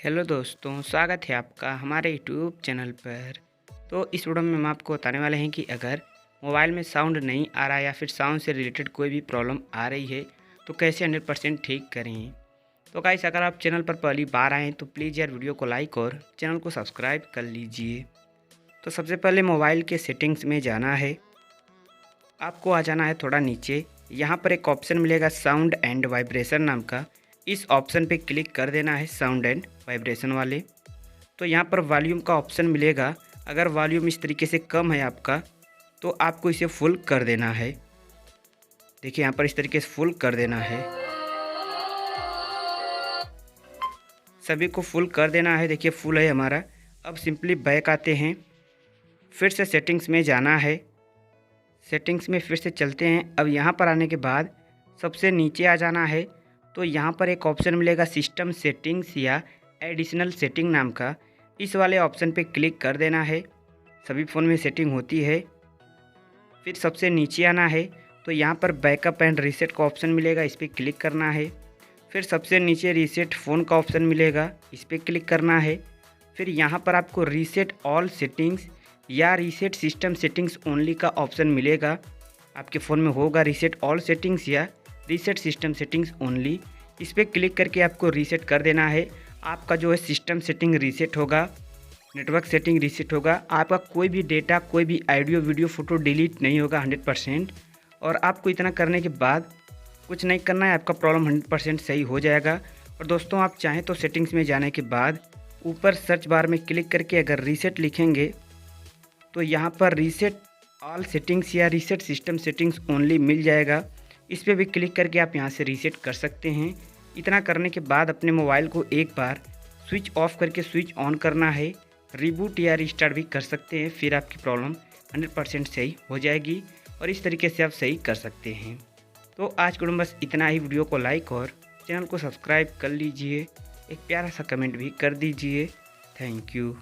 Hello दोस्तों, स्वागत है आपका हमारे यूट्यूब चैनल पर। तो इस वीडियो में हम आपको बताने वाले हैं कि अगर मोबाइल में साउंड नहीं आ रहा या फिर साउंड से रिलेटेड कोई भी प्रॉब्लम आ रही है तो कैसे 100% ठीक करें। तो गाइस, अगर आप चैनल पर पहली बार आए हैं तो प्लीज़ यार वीडियो को लाइक और चैनल को सब्सक्राइब कर लीजिए। तो सबसे पहले मोबाइल के सेटिंग्स में जाना है। आपको आ जाना है थोड़ा नीचे, यहाँ पर एक ऑप्शन मिलेगा साउंड एंड वाइब्रेशन नाम का। इस ऑप्शन पे क्लिक कर देना है, साउंड एंड वाइब्रेशन वाले। तो यहाँ पर वॉल्यूम का ऑप्शन मिलेगा। अगर वॉल्यूम इस तरीके से कम है आपका तो आपको इसे फुल कर देना है। देखिए यहाँ पर इस तरीके से फुल कर देना है, सभी को फुल कर देना है। देखिए फुल है हमारा। अब सिंपली बैक आते हैं, फिर से सेटिंग्स में जाना है। सेटिंग्स में फिर से चलते हैं। अब यहाँ पर आने के बाद सबसे नीचे आ जाना है। तो यहाँ पर एक ऑप्शन मिलेगा सिस्टम सेटिंग्स या एडिशनल सेटिंग नाम का। इस वाले ऑप्शन पे क्लिक कर देना है। सभी फ़ोन में सेटिंग होती है। फिर सबसे नीचे आना है तो यहाँ पर बैकअप एंड रीसेट का ऑप्शन मिलेगा, इस पर क्लिक करना है। फिर सबसे नीचे रीसेट फ़ोन का ऑप्शन मिलेगा, इस पर क्लिक करना है। फिर यहाँ पर आपको रीसेट ऑल सेटिंग्स या रीसेट सिस्टम सेटिंग्स ओनली का ऑप्शन मिलेगा। आपके फ़ोन में होगा रीसेट ऑल सेटिंग्स या रीसेट सिस्टम सेटिंग्स ओनली। इस पर क्लिक करके आपको रीसेट कर देना है। आपका जो है सिस्टम सेटिंग रीसेट होगा, नेटवर्क सेटिंग रीसेट होगा। आपका कोई भी डेटा, कोई भी ऑडियो वीडियो फ़ोटो डिलीट नहीं होगा 100%। और आपको इतना करने के बाद कुछ नहीं करना है, आपका प्रॉब्लम 100% सही हो जाएगा। और दोस्तों, आप चाहें तो सेटिंग्स में जाने के बाद ऊपर सर्च बार में क्लिक करके अगर रीसेट लिखेंगे तो यहाँ पर रीसेट ऑल सेटिंग्स या रीसेट सिस्टम सेटिंग्स ओनली मिल जाएगा। इस पर भी क्लिक करके आप यहाँ से रीसेट कर सकते हैं। इतना करने के बाद अपने मोबाइल को एक बार स्विच ऑफ करके स्विच ऑन करना है। रिबूट या रिस्टार्ट भी कर सकते हैं, फिर आपकी प्रॉब्लम 100% सही हो जाएगी और इस तरीके से आप सही कर सकते हैं। तो आज को बस इतना ही। वीडियो को लाइक और चैनल को सब्सक्राइब कर लीजिए। एक प्यारा सा कमेंट भी कर दीजिए। Thank you.